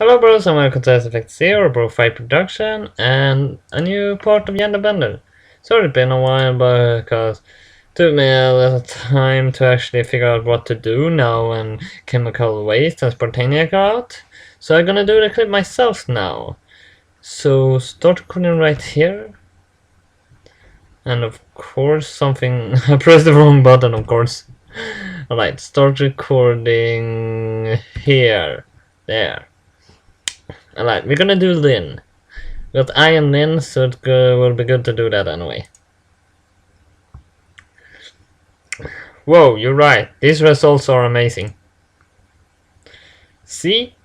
Hello bros and welcome to Effect Zero, BroFive production, and a new part of Gender Bender. Sorry it's been a while because it took me a little time to actually figure out what to do now when chemical waste and spontaneous are out. So I'm gonna do the clip myself now. So start recording right here. And of course something I pressed the wrong button, of course. Alright, start recording here. There. Alright, we're gonna do Lynn. But I am Lynn, so it will be good to do that anyway. Whoa, you're right. These results are amazing. See?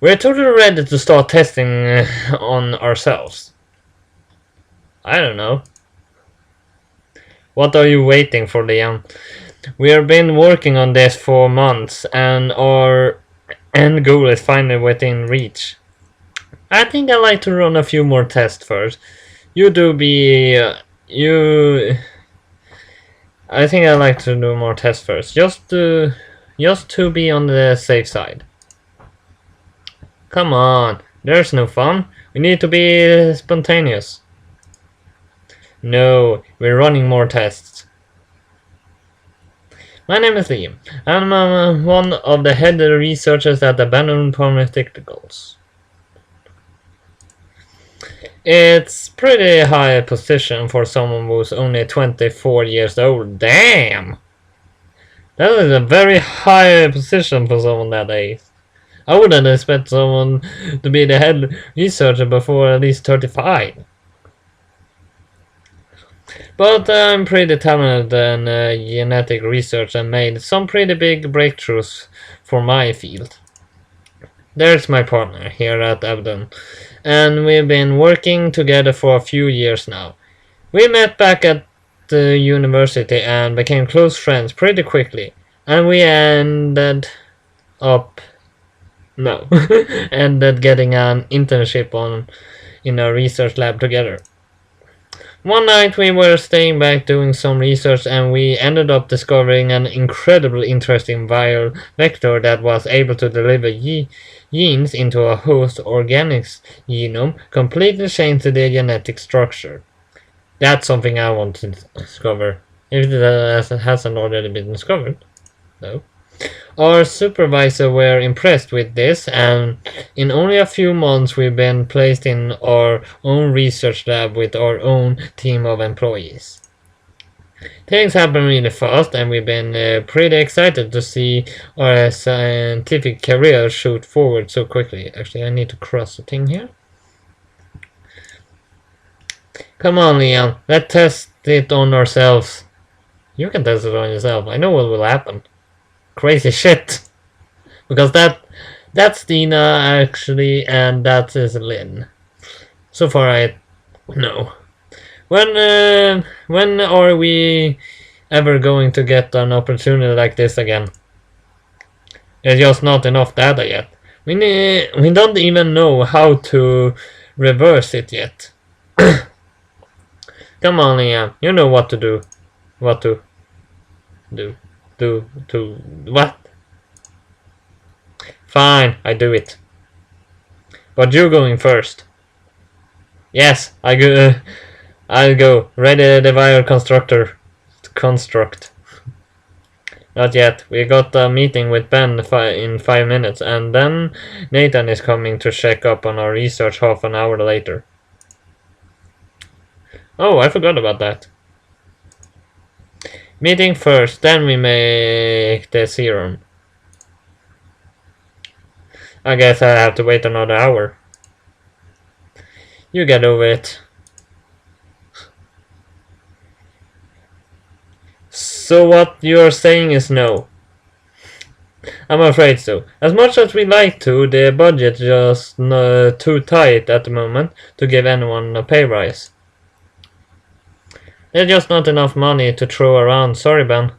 We're totally ready to start testing on ourselves. I don't know. What are you waiting for, Liam? We have been working on this for months, and our end goal is finally within reach. I think I'd like to run a few more tests first. I think I'd like to do more tests first, just to be on the safe side. Come on, there's no fun. We need to be spontaneous. No, we're running more tests. My name is Liam. I'm one of the head researchers at the Abandoned Pharmaceuticals. It's pretty high position for someone who's only 24 years old. Damn! That is a very high position for someone that age. I wouldn't expect someone to be the head researcher before at least 35. But I'm pretty talented in genetic research and made some pretty big breakthroughs for my field. There's my partner here at Abdon, and we've been working together for a few years now. We met back at the university and became close friends pretty quickly, and we ended getting an internship in a research lab together. One night we were staying back doing some research and we ended up discovering an incredibly interesting viral vector that was able to deliver genes into a host organism's genome, completely changing their genetic structure. That's something I want to discover, if it hasn't already been discovered. No. Our supervisor were impressed with this, and in only a few months we've been placed in our own research lab with our own team of employees. Things happen really fast, and we've been pretty excited to see our scientific career shoot forward so quickly. Actually, I need to cross the thing here. Come on, Leon, let's test it on ourselves. You can test it on yourself. I know what will happen. Crazy shit, because that's Dina actually, and that is Lynn. So far I know. When are we ever going to get an opportunity like this again? There's just not enough data yet. We don't even know how to reverse it yet. Come on, Liam, you know what to do. What to do. What? Fine, I do it. But you're going first. Yes, I'll go. Ready the viral construct. Not yet. We got a meeting with Ben in 5 minutes, and then Nathan is coming to check up on our research half an hour later. Oh, I forgot about that. Meeting first, then we make the serum. I guess I have to wait another hour. You get over it. So what you're saying is no? I'm afraid so. As much as we like to, the budget just too tight at the moment to give anyone a pay rise. There's just not enough money to throw around, sorry Ben.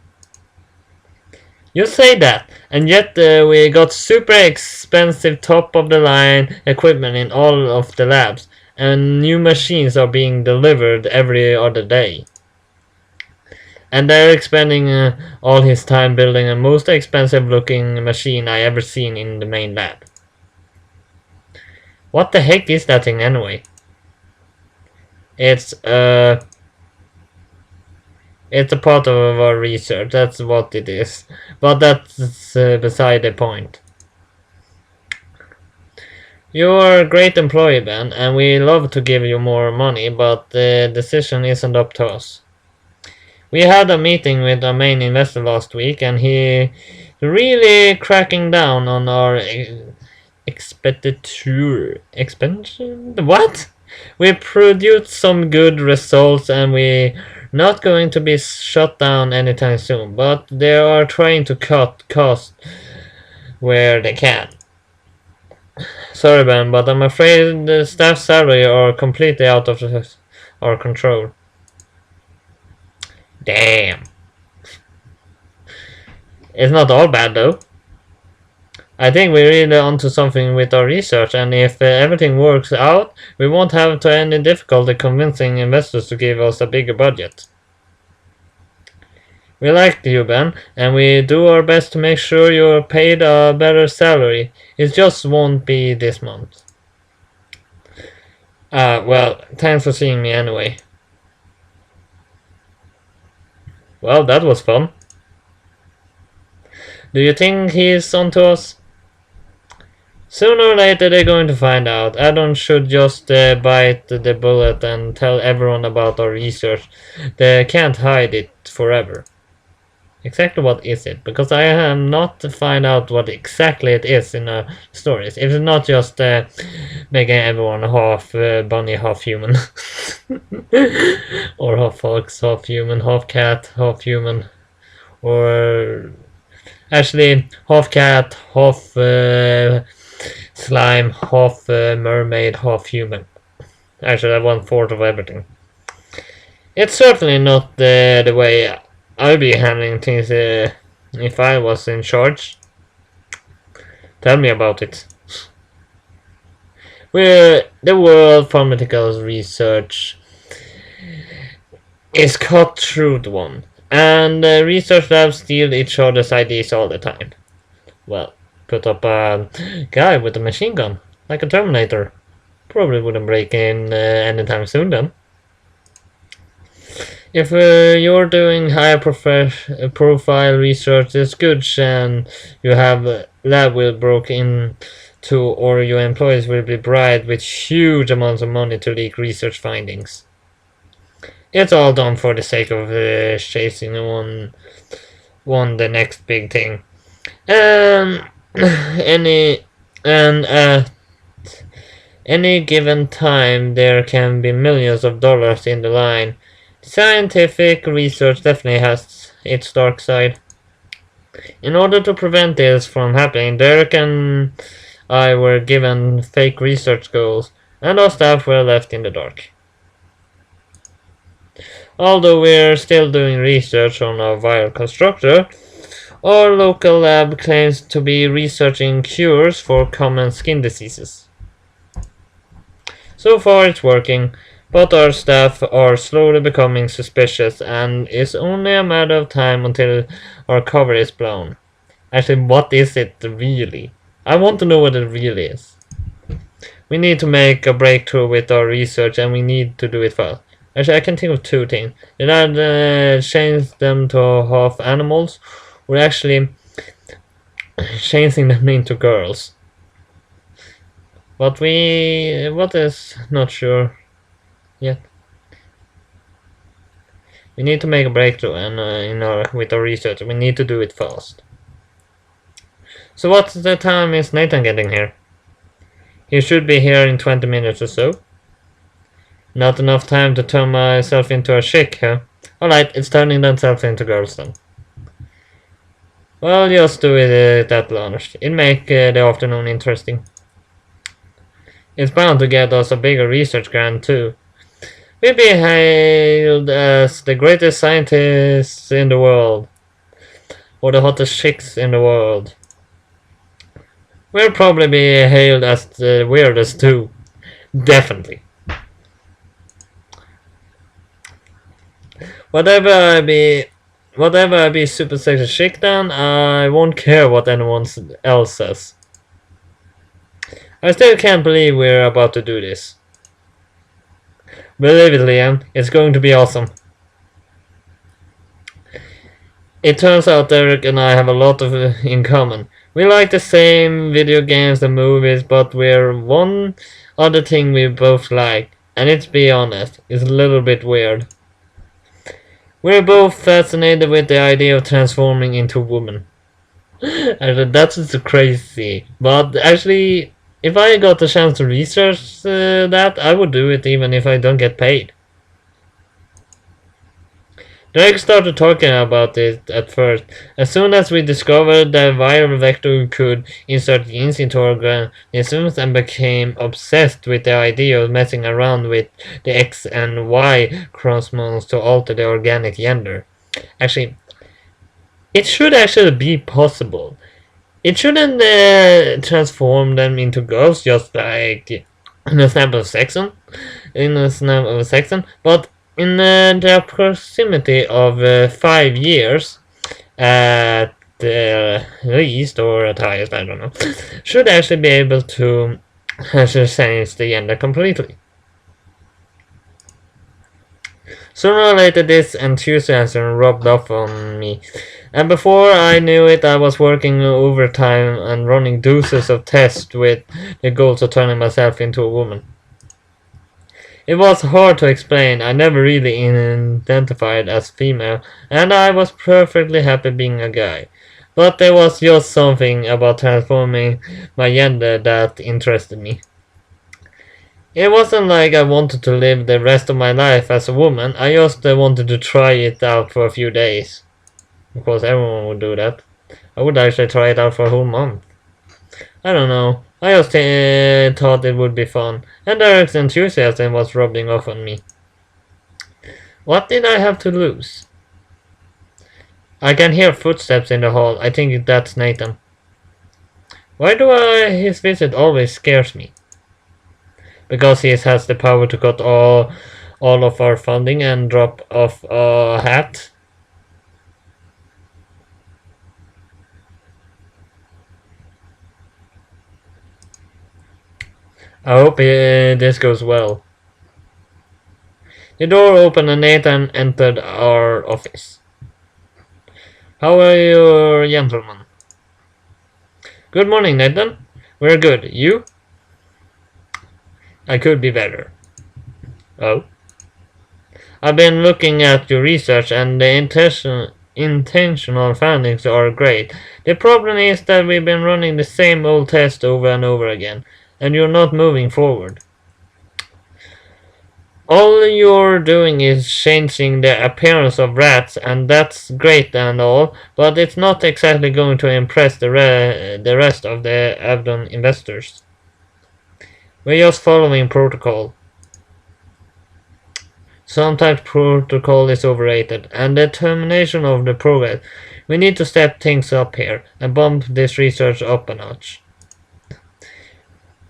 You say that, and yet we got super expensive top of the line equipment in all of the labs, and new machines are being delivered every other day. And Derek spending all his time building the most expensive looking machine I ever seen in the main lab. What the heck is that thing anyway? It's a part of our research, that's what it is. But that's beside the point. You're a great employee, Ben, and we love to give you more money, but the decision isn't up to us. We had a meeting with our main investor last week, and he really cracking down on our expenditure. Expansion? What? We produced some good results, and we're not going to be shut down anytime soon, but they are trying to cut costs where they can. Sorry, Ben, but I'm afraid the staff salary are completely out of our control. Damn. It's not all bad though. I think we're really onto something with our research, and if everything works out, we won't have any difficulty convincing investors to give us a bigger budget. We like you, Ben, and we do our best to make sure you're paid a better salary. It just won't be this month. Well, thanks for seeing me anyway. Well, that was fun. Do you think he's onto us? Sooner or later they're going to find out. Adam should just bite the bullet and tell everyone about our research. They can't hide it forever. Exactly what is it? Because I have not to find out what exactly it is in the stories. If it's not just making everyone half bunny, half human. Or half fox, half human, half cat, half human. Or actually half cat, half slime, half mermaid, half human. Actually, 1/4 of everything. It's certainly not the way I'd be handling things if I was in charge. Tell me about it. The world pharmaceutical research is cut through the one, and research labs steal each other's ideas all the time. Well, put up a guy with a machine gun, like a Terminator. Probably wouldn't break in anytime soon then. If you're doing high profile research, there's good chance you have a lab will broke into, or your employees will be bribed with huge amounts of money to leak research findings. It's all done for the sake of chasing the next big thing. Any and at any given time, there can be millions of dollars in the line. Scientific research definitely has its dark side. In order to prevent this from happening, Derek and I were given fake research goals, and our staff were left in the dark. Although we're still doing research on a viral constructor, our local lab claims to be researching cures for common skin diseases. So far it's working, but our staff are slowly becoming suspicious, and it's only a matter of time until our cover is blown. Actually, what is it really? I want to know what it really is. We need to make a breakthrough with our research, and we need to do it fast. Actually, I can think of two things. Either change them to half animals, or actually changing them into girls. But what is not sure yet. We need to make a breakthrough, and with our research, we need to do it fast. So what's the time is Nathan getting here? He should be here in 20 minutes or so. Not enough time to turn myself into a chick, huh? Alright, it's turning themselves into girls then. Well, just do it at lunch. It'll make the afternoon interesting. It's bound to get us a bigger research grant too. We'll be hailed as the greatest scientists in the world. Or the hottest chicks in the world. We'll probably be hailed as the weirdest too. Definitely. Whatever I be super sexy chic then, I won't care what anyone else says. I still can't believe we're about to do this. Believe it, Liam, it's going to be awesome. It turns out Derek and I have a lot in common. We like the same video games and movies, but we're one other thing we both like, and it's, be honest, it's a little bit weird. We're both fascinated with the idea of transforming into women. That's just crazy. But actually, if I got the chance to research that, I would do it even if I don't get paid. Derek started talking about it at first. As soon as we discovered that viral vector could insert genes into organisms and became obsessed with the idea of messing around with the X and Y chromosomes to alter the organic gender. Actually, it should actually be possible. It shouldn't transform them into girls just like in a snap of a second. But in the proximity of 5 years, at the least or at highest, I don't know, should actually be able to actually change the gender completely. Sooner or later, this enthusiasm rubbed off on me, and before I knew it, I was working overtime and running dozens of tests with the goals of turning myself into a woman. It was hard to explain. I never really identified as female, and I was perfectly happy being a guy. But there was just something about transforming my gender that interested me. It wasn't like I wanted to live the rest of my life as a woman. I just wanted to try it out for a few days. Of course, everyone would do that. I would actually try it out for a whole month. I don't know. I just thought it would be fun, and Derek's enthusiasm was rubbing off on me. What did I have to lose? I can hear footsteps in the hall. I think that's Nathan. Why do his visit always scares me? Because he has the power to cut all of our funding and drop off a hat. I hope this goes well. The door opened and Nathan entered our office. How are you, gentlemen? Good morning, Nathan. We're good. You? I could be better. Oh? I've been looking at your research and the intentional findings are great. The problem is that we've been running the same old test over and over again, and you're not moving forward. All you're doing is changing the appearance of rats, and that's great and all, but it's not exactly going to impress the rest of the Avdon investors. We're just following protocol. Sometimes protocol is overrated, and the termination of the progress. We need to step things up here and bump this research up a notch.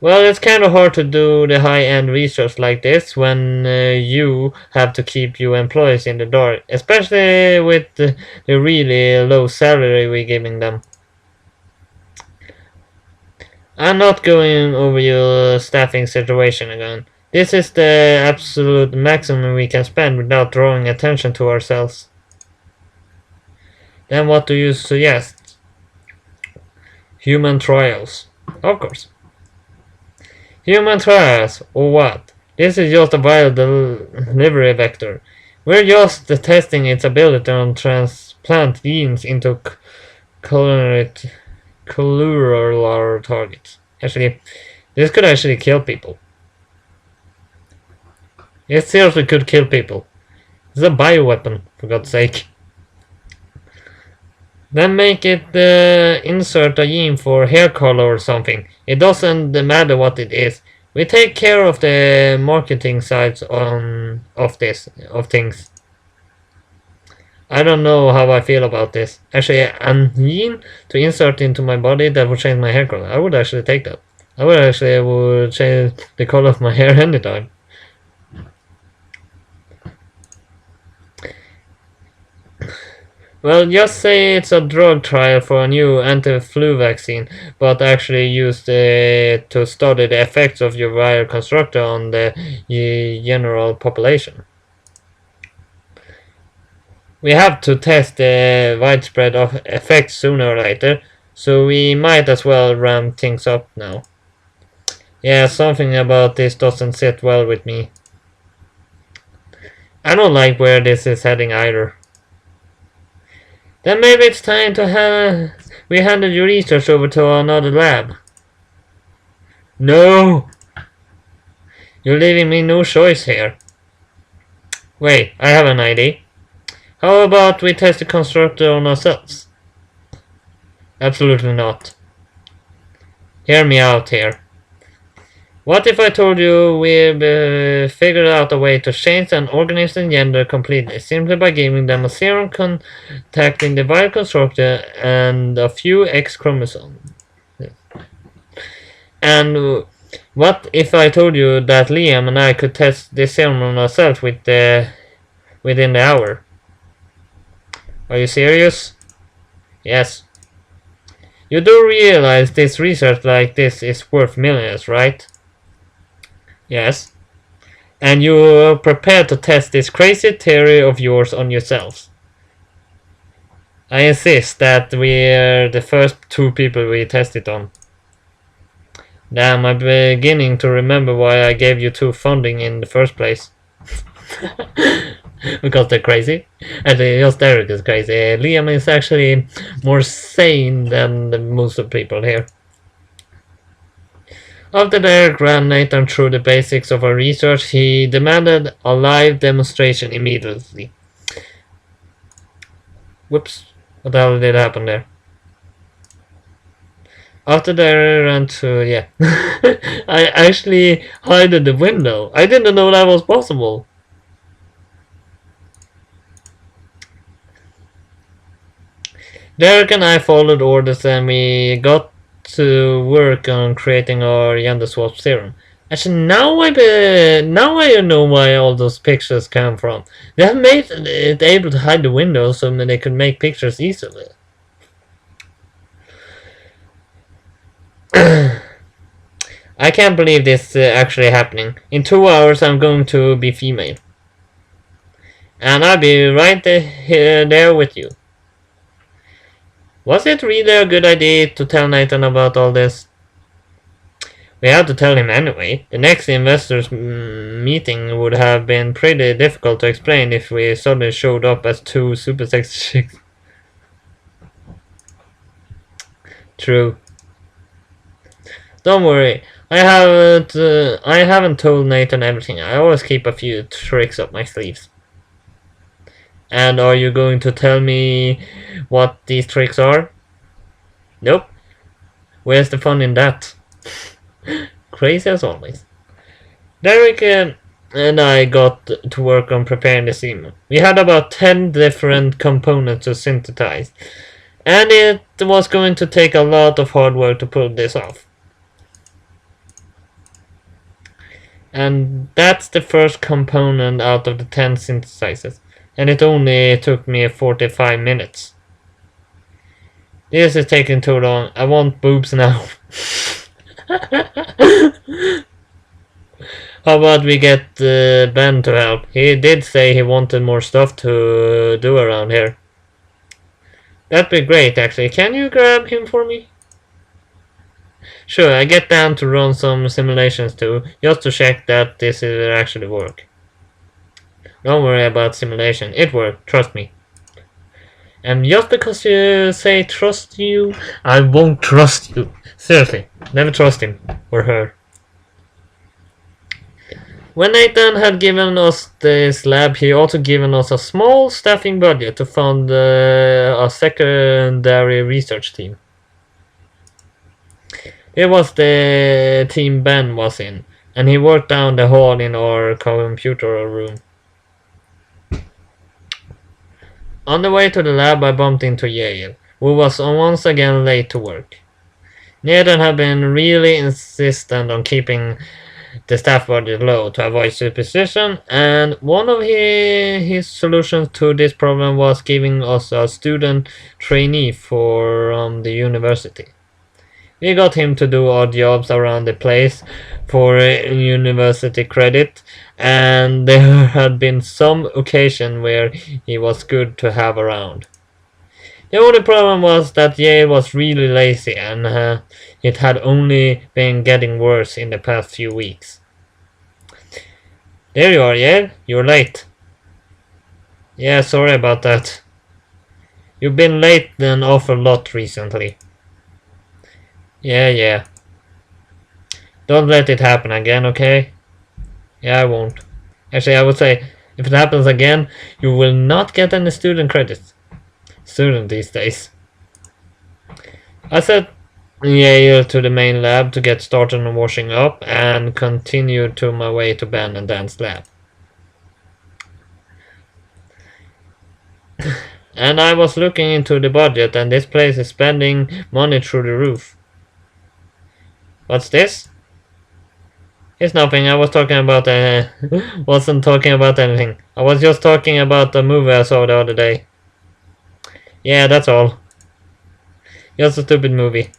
Well, it's kind of hard to do the high-end research like this when you have to keep your employees in the dark, especially with the really low salary we're giving them. I'm not going over your staffing situation again. This is the absolute maximum we can spend without drawing attention to ourselves. Then what do you suggest? Human trials. Of course. Human trials, or what? This is just a viral delivery vector. We're just testing its ability to transplant genes into cellular targets. Actually, this could actually kill people. It seriously could kill people. It's a bioweapon, for God's sake. Then make it insert a gene for hair color or something. It doesn't matter what it is. We take care of the marketing sides of things. I don't know how I feel about this. Actually, a gene to insert into my body that would change my hair color. I would actually take that. I would change the color of my hair anytime. Well, just say it's a drug trial for a new anti-flu vaccine, but actually used to study the effects of your viral constructor on the general population. We have to test the widespread of effects sooner or later, so we might as well ramp things up now. Yeah, something about this doesn't sit well with me. I don't like where this is heading either. Then maybe it's time to we handed your research over to another lab. No! You're leaving me no choice here. Wait, I have an idea. How about we test the constructor on ourselves? Absolutely not. Hear me out here. What if I told you we've figured out a way to change an organism's gender completely, simply by giving them a serum containing the viral constructor and a few X chromosomes? And what if I told you that Liam and I could test this serum on ourselves within the hour? Are you serious? Yes. You do realize this research like this is worth millions, right? Yes. And you're prepared to test this crazy theory of yours on yourselves. I insist that we're the first two people we test it on. Damn, I'm beginning to remember why I gave you two funding in the first place. Because they're crazy. And just Derek is crazy. Liam is actually more sane than most of the people here. After Derek ran Nathan through the basics of our research, he demanded a live demonstration immediately. Whoops, what the hell did happen there? After Derek ran through, yeah. I actually hid the window. I didn't know that was possible. Derek and I followed orders and we got to work on creating our gender swap serum. Actually, now I know why all those pictures come from. They have made it able to hide the windows so they could make pictures easily. I can't believe this actually happening. In 2 hours I'm going to be female. And I'll be right there with you. Was it really a good idea to tell Nathan about all this? We had to tell him anyway. The next investors meeting would have been pretty difficult to explain if we suddenly showed up as two super sexy chicks. True. Don't worry. I haven't told Nathan everything. I always keep a few tricks up my sleeves. And are you going to tell me what these tricks are? Nope. Where's the fun in that? Crazy as always. Derek and I got to work on preparing the semen. We had about 10 different components to synthesize. And it was going to take a lot of hard work to pull this off. And that's the first component out of the 10 synthesizers. And it only took me 45 minutes. This is taking too long. I want boobs now. How about we get Ben to help? He did say he wanted more stuff to do around here. That'd be great, actually. Can you grab him for me? Sure, I get down to run some simulations too, just to check that this will actually work. Don't worry about simulation, it worked, trust me. And just because you say trust you, I won't trust you. Seriously, never trust him or her. When Nathan had given us this lab, he also given us a small staffing budget to fund a secondary research team. It was the team Ben was in, and he worked down the hall in our computer room. On the way to the lab, I bumped into Yale, who was once again late to work. Nathan had been really insistent on keeping the staff budget low to avoid superstition, and one of his solutions to this problem was giving us a student trainee for the university. We got him to do odd jobs around the place for university credit, and there had been some occasion where he was good to have around. The only problem was that Yale was really lazy, and it had only been getting worse in the past few weeks. There you are, Yale. You're late. Yeah, sorry about that. You've been late an awful lot recently. Yeah. Don't let it happen again, okay? Yeah, I won't. Actually, I would say, if it happens again, you will not get any student credits. Student these days. I sent Yale to the main lab to get started on washing up and continued to my way to band and dance lab. And I was looking into the budget, and this place is spending money through the roof. What's this? It's nothing. I was talking about wasn't talking about anything. I was just talking about the movie I saw the other day. Yeah, that's all. Just a stupid movie.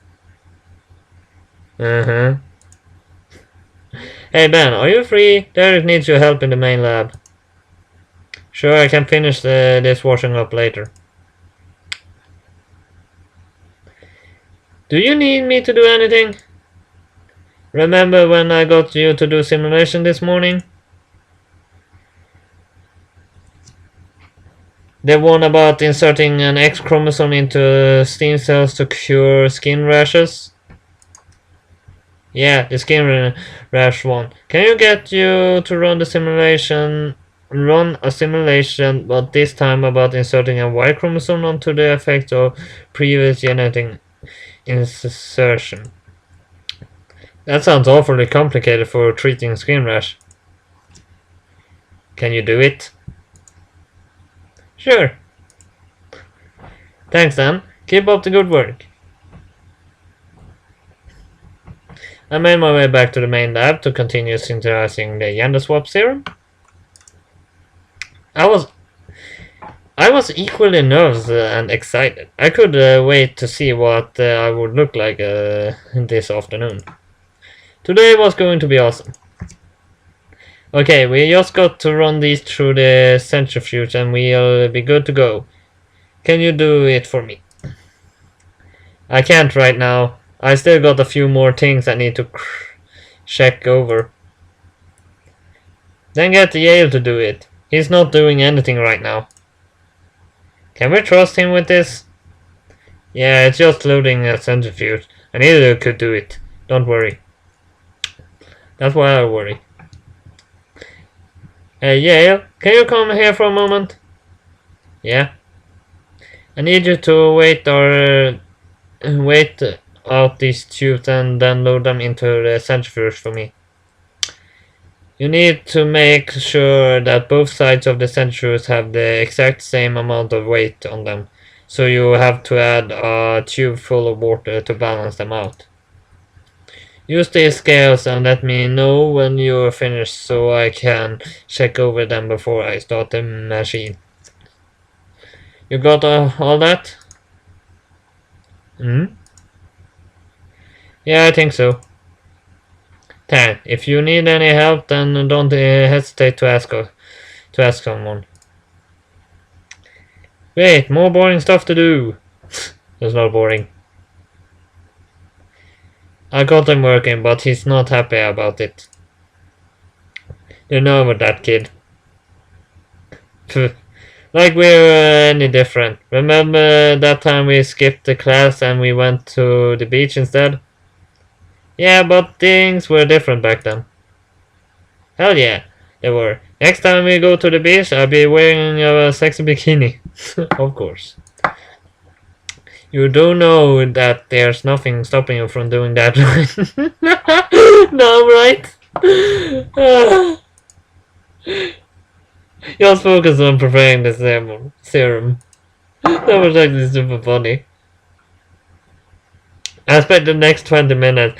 Hey Ben, are you free? Derek needs your help in the main lab. Sure, I can finish this washing up later. Do you need me to do anything? Remember when I got you to do simulation this morning? The one about inserting an X chromosome into stem cells to cure skin rashes? Yeah, the skin rash one. Can you get you to run a simulation, but this time about inserting a Y chromosome onto the effect of previous genetic insertion? That sounds awfully complicated for treating skin rash. Can you do it? Sure. Thanks, Dan. Keep up the good work. I made my way back to the main lab to continue synthesizing the gender swap serum. I was equally nervous and excited. I could wait to see what I would look like this afternoon. Today was going to be awesome. Okay, we just got to run these through the centrifuge and we'll be good to go. Can you do it for me? I can't right now. I still got a few more things I need to check over. Then get Yale to do it. He's not doing anything right now. Can we trust him with this? Yeah, it's just loading a centrifuge. And either could do it. Don't worry. That's why I worry. Hey Yale, can you come here for a moment? Yeah. I need you to wait out these tubes and then load them into the centrifuge for me. You need to make sure that both sides of the centrifuge have the exact same amount of weight on them. So you have to add a tube full of water to balance them out. Use these scales and let me know when you're finished so I can check over them before I start the machine. You got all that? Yeah, I think so. 10. If you need any help, then don't hesitate to ask someone. Wait, more boring stuff to do. It's not boring. I got him working, but he's not happy about it. You know about that kid. Like we're any different. Remember that time we skipped the class and we went to the beach instead? Yeah, but things were different back then. Hell yeah, they were. Next time we go to the beach, I'll be wearing a sexy bikini. Of course. You do know that there's nothing stopping you from doing that, right? No, right? Just focus on preparing the serum. That was actually super funny. I spent the next 20 minutes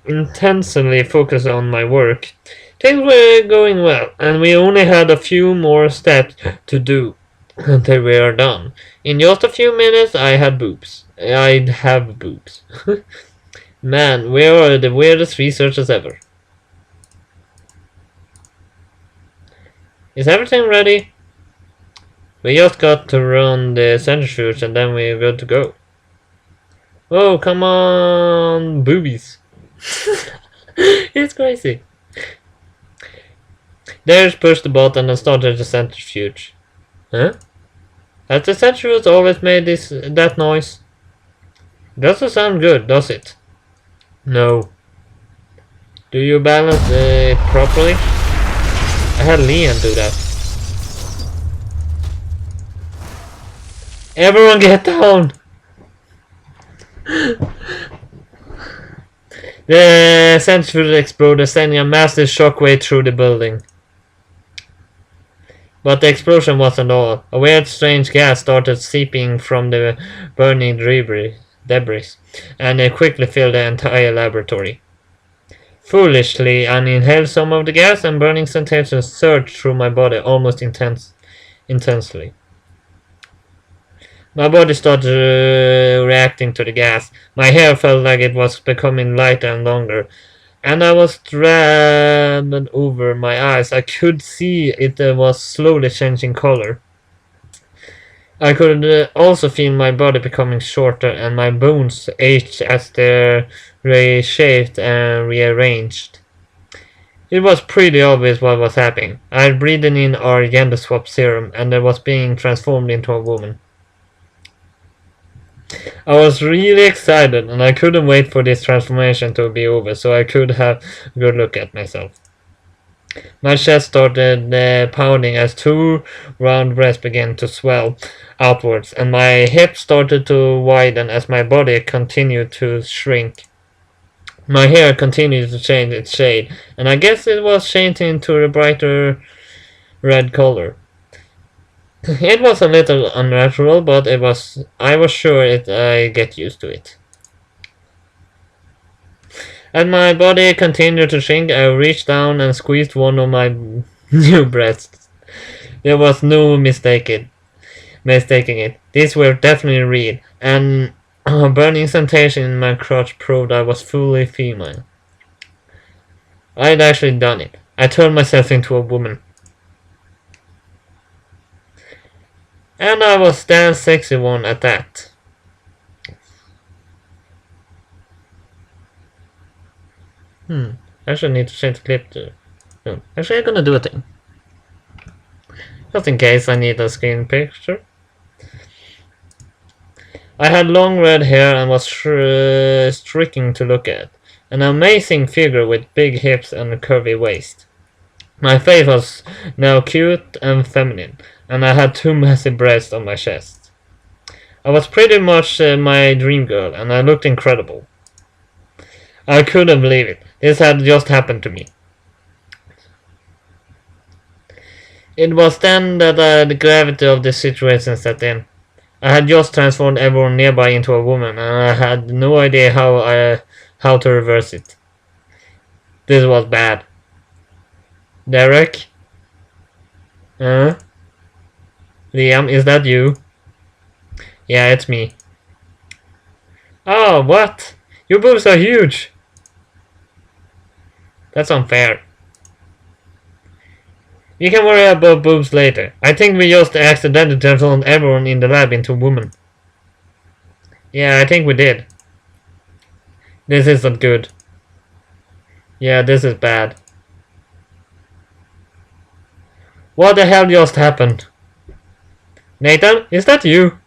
intensely focused on my work. Things were going well, and we only had a few more steps to do until we are done. In just a few minutes, I had boobs. I'd have boobs. Man, we are the weirdest researchers ever. Is everything ready? We just got to run the centrifuge and then we're good to go. Oh, come on, boobies. It's crazy. There's push the button and started the centrifuge. Huh? Has the centrifuge always made that noise? Doesn't sound good, does it? No. Do you balance it properly? I had Lynn do that. Everyone get down! The centrifuge exploded, sending a massive shockwave through the building. But the explosion wasn't all. A weird, strange gas started seeping from the burning debris, and it quickly filled the entire laboratory. Foolishly, I inhaled some of the gas, and burning sensations surged through my body almost intensely. My body started reacting to the gas. My hair felt like it was becoming lighter and longer, and I was dragged over my eyes. I could see it was slowly changing color. I could also feel my body becoming shorter, and my bones ached as they reshaped and rearranged. It was pretty obvious what was happening. I had breathed in our gender swap serum, and I was being transformed into a woman. I was really excited, and I couldn't wait for this transformation to be over so I could have a good look at myself. My chest started pounding as two round breasts began to swell outwards, and my hips started to widen as my body continued to shrink. My hair continued to change its shade, and I guess it was changing into a brighter red color. It was a little unnatural, but I was sure I'd get used to it. As my body continued to shrink, I reached down and squeezed one of my new breasts. There was no mistaking it. These were definitely real, and a burning sensation in my crotch proved I was fully female. I'd actually done it. I turned myself into a woman. And I was damn sexy one at that. Actually, I need to change the clip to. No, actually, I'm gonna do a thing. Just in case I need a screen picture. I had long red hair and was striking to look at. An amazing figure with big hips and a curvy waist. My face was now cute and feminine, and I had two massive breasts on my chest. I was pretty much my dream girl, and I looked incredible. I couldn't believe it. This had just happened to me. It was then that the gravity of the situation set in. I had just transformed everyone nearby into a woman, and I had no idea how to reverse it. This was bad. Derek? Liam, is that you? Yeah, it's me. Oh, what? Your boobs are huge! That's unfair. We can worry about boobs later. I think we just accidentally transformed everyone in the lab into women. Yeah, I think we did. This isn't good. Yeah, this is bad. What the hell just happened? Nathan, is that you?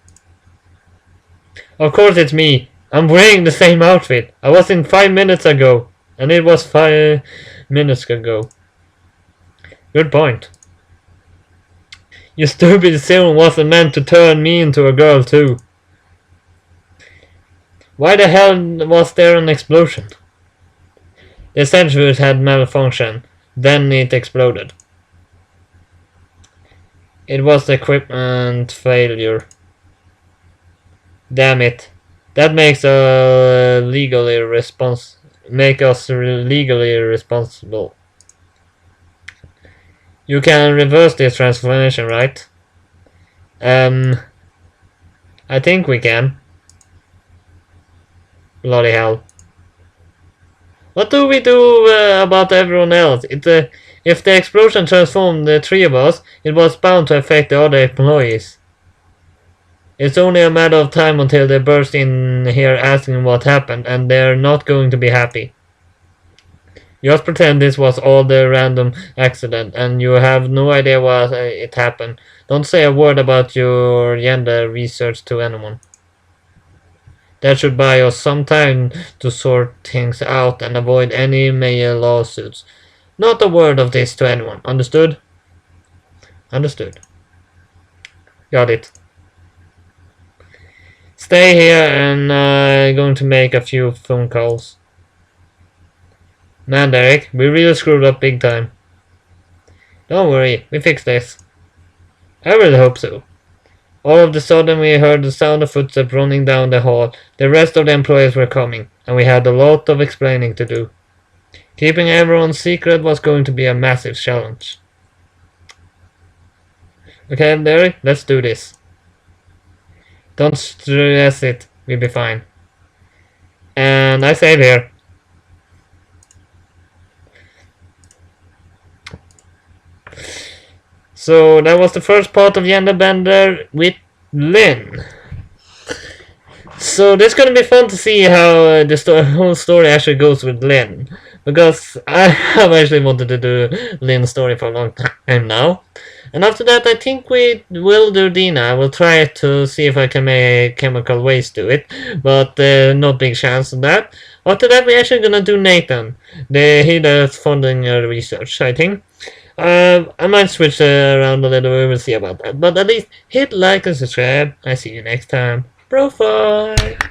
Of course it's me. I'm wearing the same outfit. I was in 5 minutes ago. And it was 5 minutes ago. Good point. Your stupid serum wasn't meant to turn me into a girl too. Why the hell was there an explosion? The centrifuge had malfunctioned. Then it exploded. It was the equipment failure. Damn it. That makes a legally make us legally responsible. You can reverse this transformation, right? I think we can. Bloody hell. What do we do about everyone else? If the explosion transformed the three of us, it was bound to affect the other employees. It's only a matter of time until they burst in here asking what happened, and they're not going to be happy. Just pretend this was all the random accident, and you have no idea why it happened. Don't say a word about your gender research to anyone. That should buy us some time to sort things out and avoid any major lawsuits. Not a word of this to anyone. Understood? Understood. Got it. Stay here and I'm going to make a few phone calls. Man, Derek, we really screwed up big time. Don't worry, we fixed this. I really hope so. All of a sudden we heard the sound of footsteps running down the hall. The rest of the employees were coming, and we had a lot of explaining to do. Keeping everyone's secret was going to be a massive challenge. Okay, Derek, let's do this. Don't stress it, we'll be fine. And I save here. So that was the first part of Gender Bender with Lynn. So this is gonna be fun to see how the whole story actually goes with Lynn, because I have actually wanted to do Lynn's story for a long time now. And after that, I think we will do Dina. I will try to see if I can make chemical waste do it, but not big chance of that. After that, we're actually gonna do Nathan. He does funding research, I think. I might switch around a little bit, we'll see about that. But at least hit like and subscribe. I see you next time. BroFive!